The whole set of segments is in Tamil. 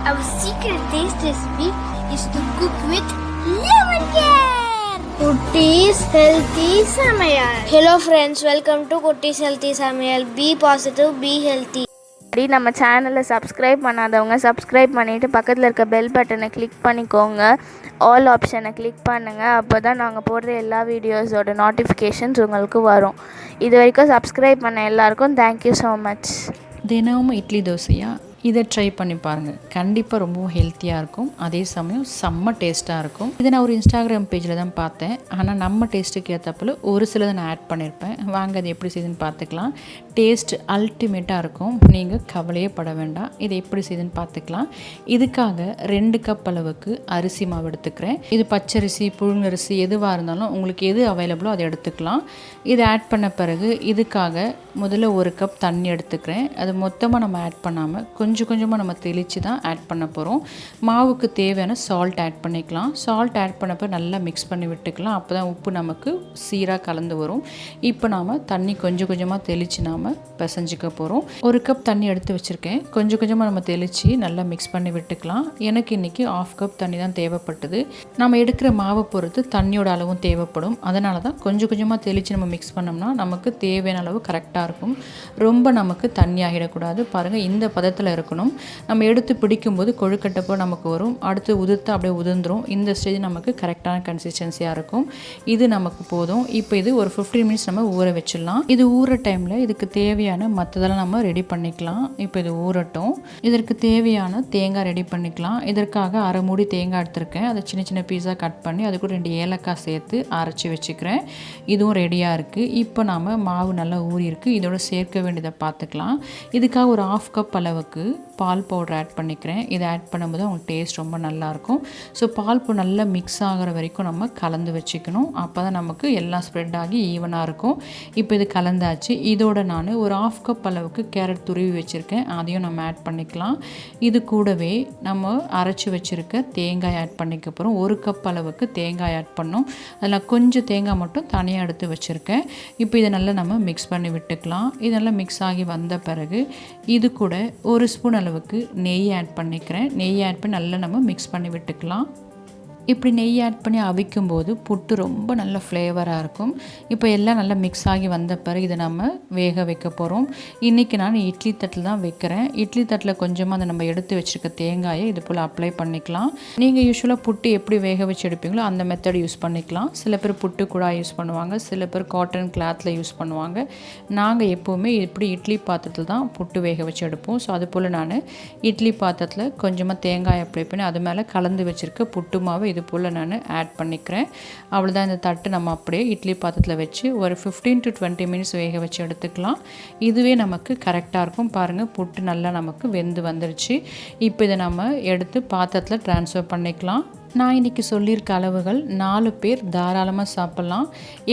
Our secret taste recipe is to cook with lemon care. Kutties Healthy Samayal. Hello friends, welcome to Kutties Healthy Samayal. Be positive, be healthy. நம்ம சேனலை சப்ஸ்கிரைப் பண்ணாதவங்க சப்ஸ்கிரைப் பண்ணிவிட்டு பக்கத்தில் இருக்க பெல் பட்டனை கிளிக் பண்ணிக்கோங்க. ஆல் ஆப்ஷனை கிளிக் பண்ணுங்கள். அப்போ தான் நாங்கள் போடுற எல்லா வீடியோஸோட நோட்டிஃபிகேஷன்ஸ் உங்களுக்கு வரும். இது வரைக்கும் சப்ஸ்கிரைப் பண்ண எல்லாருக்கும் தேங்க்யூ ஸோ மச். தினமும் இட்லி தோசையா இதை ட்ரை பண்ணி பாருங்கள். கண்டிப்பாக ரொம்பவும் ஹெல்த்தியாக இருக்கும், அதே சமயம் செம்ம டேஸ்ட்டாக இருக்கும். இதை நான் ஒரு இன்ஸ்டாகிராம் பேஜில் தான் பார்த்தேன். ஆனால் நம்ம டேஸ்ட்டுக்கு ஏற்றப்பல ஒரு சிலதை நான் ஆட் பண்ணியிருப்பேன். வாங்க அது எப்படி செய்யுதுன்னு பார்த்துக்கலாம். டேஸ்ட் அல்டிமேட்டாக இருக்கும், நீங்கள் கவலையே பட வேண்டாம். இதை எப்படி செய்யுதுன்னு பார்த்துக்கலாம். இதுக்காக 2 கப் அளவுக்கு அரிசி மாவு எடுத்துக்கிறேன். இது பச்சரிசி புழுங்கரிசி எதுவாக இருந்தாலும் உங்களுக்கு எது அவைலபிளோ அதை எடுத்துக்கலாம். இதை ஆட் பண்ண பிறகு இதுக்காக முதல்ல 1 கப் தண்ணி எடுத்துக்கிறேன். அது மொத்தமாக நம்ம ஆட் பண்ணாமல் கொஞ்சம் கொஞ்சமாக நம்ம தெளித்து தான் ஆட் பண்ண போகிறோம். மாவுக்கு தேவையான சால்ட் ஆட் பண்ணிக்கலாம். சால்ட் ஆட் பண்ணப்போ நல்லா மிக்ஸ் பண்ணி விட்டுக்கலாம். அப்போ தான் உப்பு நமக்கு சீராக கலந்து வரும். இப்போ நாம் தண்ணி கொஞ்சம் கொஞ்சமாக தெளித்து நாம் பிசைஞ்சிக்க போகிறோம். 1 கப் தண்ணி எடுத்து வச்சுருக்கேன். கொஞ்சம் கொஞ்சமாக நம்ம தெளித்து நல்லா மிக்ஸ் பண்ணி விட்டுக்கலாம். எனக்கு இன்றைக்கி 1/2 கப் தண்ணி தான் தேவைப்பட்டது. நம்ம எடுக்கிற மாவை பொறுத்து தண்ணியோட அளவும் தேவைப்படும். அதனால தான் கொஞ்சம் கொஞ்சமாக தெளித்து நம்ம மிக்ஸ் பண்ணோம்னா நமக்கு தேவையான அளவு கரெக்டாக இருக்கும். ரொம்ப நமக்கு தண்ணி ஆகிடக்கூடாது. பாருங்கள், இந்த பதத்தில் இருக்கணும். நம்ம எடுத்து பிடிக்கும்போது கொழுக்கட்டப்போ நமக்கு வரும். அடுத்து உதிர்த்து அப்படியே உதிர்ந்துடும். இந்த ஸ்டேஜ் நமக்கு கரெக்டான கன்சிஸ்டன்சியாக இருக்கும். இது நமக்கு போதும். இப்போ இது ஒரு 15 மினிட்ஸ் நம்ம ஊற வச்சிடலாம். இது ஊற டைமில் இதுக்கு தேவையான மற்றதெல்லாம் நம்ம ரெடி பண்ணிக்கலாம். இப்போ இது ஊறட்டும். இதற்கு தேவையான தேங்காய் ரெடி பண்ணிக்கலாம். இதற்காக 1/2 மூடி தேங்காய் எடுத்திருக்கேன். அதை சின்ன சின்ன பீஸாக கட் பண்ணி அது கூட 2 ஏலக்காய் சேர்த்து அரைச்சி வச்சுக்கிறேன். இதுவும் ரெடியாக இருக்குது. இப்போ நாம் மாவு நல்லா ஊறி இருக்குது. இதோட சேர்க்க வேண்டியதை பார்த்துக்கலாம். இதுக்காக ஒரு 1/2 கப் அளவுக்கு பால் பவுடர் ஆட் பண்ணிக்கிறேன். இதை ஆட் பண்ணும்போது உங்களுக்கு டேஸ்ட் ரொம்ப நல்லாயிருக்கும். ஸோ பால் நல்லா மிக்ஸ் ஆகிற வரைக்கும் நம்ம கலந்து வச்சுக்கணும். அப்போ தான் நமக்கு எல்லாம் ஸ்ப்ரெட் ஆகி ஈவனாக இருக்கும். இப்போ இது கலந்தாச்சு. இதோட நான் ஒரு 1/2 கப் அளவுக்கு கேரட் துருவி வச்சுருக்கேன். அதையும் நம்ம ஆட் பண்ணிக்கலாம். இது கூடவே நம்ம அரைச்சி வச்சுருக்க தேங்காய் ஆட் பண்ணிக்க போகிறோம். 1 கப் அளவுக்கு தேங்காய் ஆட் பண்ணோம். அதில் கொஞ்சம் தேங்காய் மட்டும் தனியாக எடுத்து வச்சுருக்கேன். இப்போ இதை நல்லா நம்ம மிக்ஸ் பண்ணி விட்டுக்கலாம். இதெல்லாம் மிக்ஸ் ஆகி வந்த பிறகு இது கூட 1 ஸ்பூன் அளவுக்கு நெய் ஆட் பண்ணிக்கிறேன். நெய் ஆட் பண்ணி நல்லா நம்ம மிக்ஸ் பண்ணி விட்டுக்கலாம். இப்படி நெய் ஆட் பண்ணி அவிக்கும்போது புட்டு ரொம்ப நல்ல ஃப்ளேவராக இருக்கும். இப்போ எல்லாம் நல்லா மிக்ஸ் ஆகி வந்த பிறகு இதை நம்ம வேக வைக்க போகிறோம். இன்றைக்கி நான் இட்லி தட்டில் தான் வைக்கிறேன். இட்லி தட்டில் கொஞ்சமாக அதை நம்ம எடுத்து வச்சுருக்க தேங்காயை இது போல் அப்ளை பண்ணிக்கலாம். நீங்கள் யூஸ்வலாக புட்டு எப்படி வேக வச்சு எடுப்பீங்களோ அந்த மெத்தட் யூஸ் பண்ணிக்கலாம். சில பேர் புட்டு கூட யூஸ் பண்ணுவாங்க, சில பேர் காட்டன் கிளாத்தில் யூஸ் பண்ணுவாங்க. நாங்கள் எப்போவுமே இப்படி இட்லி பாத்திரத்தில் தான் புட்டு வேக வச்சு எடுப்போம். ஸோ அது போல் நான் இட்லி பாத்திரத்தில் கொஞ்சமாக தேங்காய் அப்ளை பண்ணி அது மேலே கலந்து வச்சுருக்க புட்டு மாவு இது போல் நான் ஆட் பண்ணிக்கிறேன். அவ்வளோதான். இந்த தட்டு நம்ம அப்படியே இட்லி பாத்திரத்தில் வச்சு ஒரு 15 to 20 மினிட்ஸ் வேக வச்சு எடுத்துக்கலாம். இதுவே நமக்கு கரெக்டாக இருக்கும். பாருங்கள், புட்டு நல்லா நமக்கு வெந்து வந்துருச்சு. இப்போ இதை நம்ம எடுத்து பாத்திரத்தில் ட்ரான்ஸ்ஃபர் பண்ணிக்கலாம். நான் இன்றைக்கி சொல்லியிருக்க அளவுகள் 4 பேர் தாராளமாக சாப்பிட்லாம்.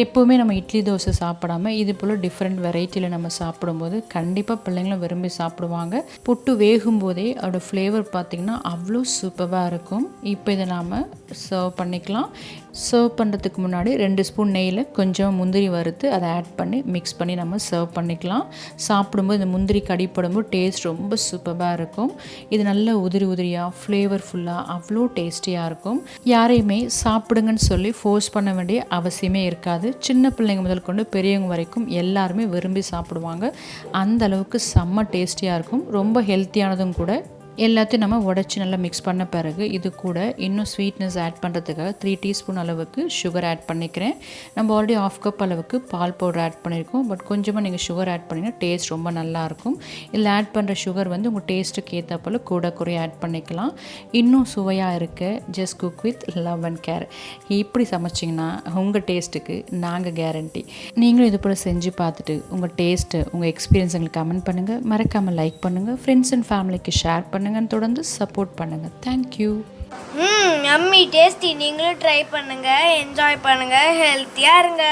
எப்போவுமே நம்ம இட்லி தோசை சாப்பிடாமல் இது போல் டிஃப்ரெண்ட் வெரைட்டியில் நம்ம சாப்பிடும்போது கண்டிப்பாக பிள்ளைங்களும் விரும்பி சாப்பிடுவாங்க. புட்டு வேகும் போதே அதோட ஃப்ளேவர் பார்த்திங்கன்னா அவ்வளோ சூப்பராக இருக்கும். இப்போ இதை நாம் சர்வ் பண்ணிக்கலாம். சர்வ் பண்ணுறதுக்கு முன்னாடி 2 ஸ்பூன் நெய்யில் கொஞ்சம் முந்திரி வறுத்து அதை ஆட் பண்ணி மிக்ஸ் பண்ணி நம்ம சர்வ் பண்ணிக்கலாம். சாப்பிடும்போது இந்த முந்திரி கடிப்படும்போது டேஸ்ட் ரொம்ப சூப்பராக இருக்கும். இது நல்ல உதிரி உதிரியாக ஃப்ளேவர்ஃபுல்லாக அவ்வளோ டேஸ்டியாக இருக்கும். யாரையுமே சாப்பிடுங்கன்னு சொல்லி ஃபோர்ஸ் பண்ண வேண்டிய அவசியமே இருக்காது. சின்ன பிள்ளைங்க முதல் கொண்டு பெரியவங்க வரைக்கும் எல்லாருமே விரும்பி சாப்பிடுவாங்க. அந்த அளவுக்கு செம்ம டேஸ்டியாக இருக்கும். ரொம்ப ஹெல்த்தியானதும் கூட. எல்லாத்தையும் நம்ம உடச்சி நல்லா மிக்ஸ் பண்ண பிறகு இது கூட இன்னும் ஸ்வீட்னஸ் ஆட் பண்ணுறதுக்காக 3 டீஸ்பூன் அளவுக்கு சுகர் ஆட் பண்ணிக்கிறேன். நம்ம ஆல்ரெடி 1/2 கப் அளவுக்கு பால் பவுடர் ஆட் பண்ணியிருக்கோம். பட் கொஞ்சமாக நீங்கள் சுகர் ஆட் பண்ணிங்கன்னா டேஸ்ட் ரொம்ப நல்லாயிருக்கும். இதில் ஆட் பண்ணுற சுகர் வந்து உங்கள் டேஸ்ட்டுக்கு ஏற்ற போல் கூட குறைய ஆட் பண்ணிக்கலாம். இன்னும் சுவையாக இருக்க just cook with love and care. இப்படி சமைச்சிங்கன்னா உங்கள் டேஸ்ட்டுக்கு நாங்கள் கேரண்டி. நீங்களும் இது போல் செஞ்சு பார்த்துட்டு உங்கள் டேஸ்ட்டு உங்கள் எக்ஸ்பீரியன்ஸ் எங்களுக்கு கமெண்ட் பண்ணுங்கள். மறக்காமல் லைக் பண்ணுங்கள். ஃப்ரெண்ட்ஸ் அண்ட் ஃபேமிலிக்கு ஷேர் பண்ணுங்கள். தொடர்ந்து சப்போர்ட் பண்ணுங்க. தேங்க்யூ. Yummy tasty. நீங்களும் ட்ரை பண்ணுங்க, என்ஜாய் பண்ணுங்க, ஹெல்த்தியா இருங்க.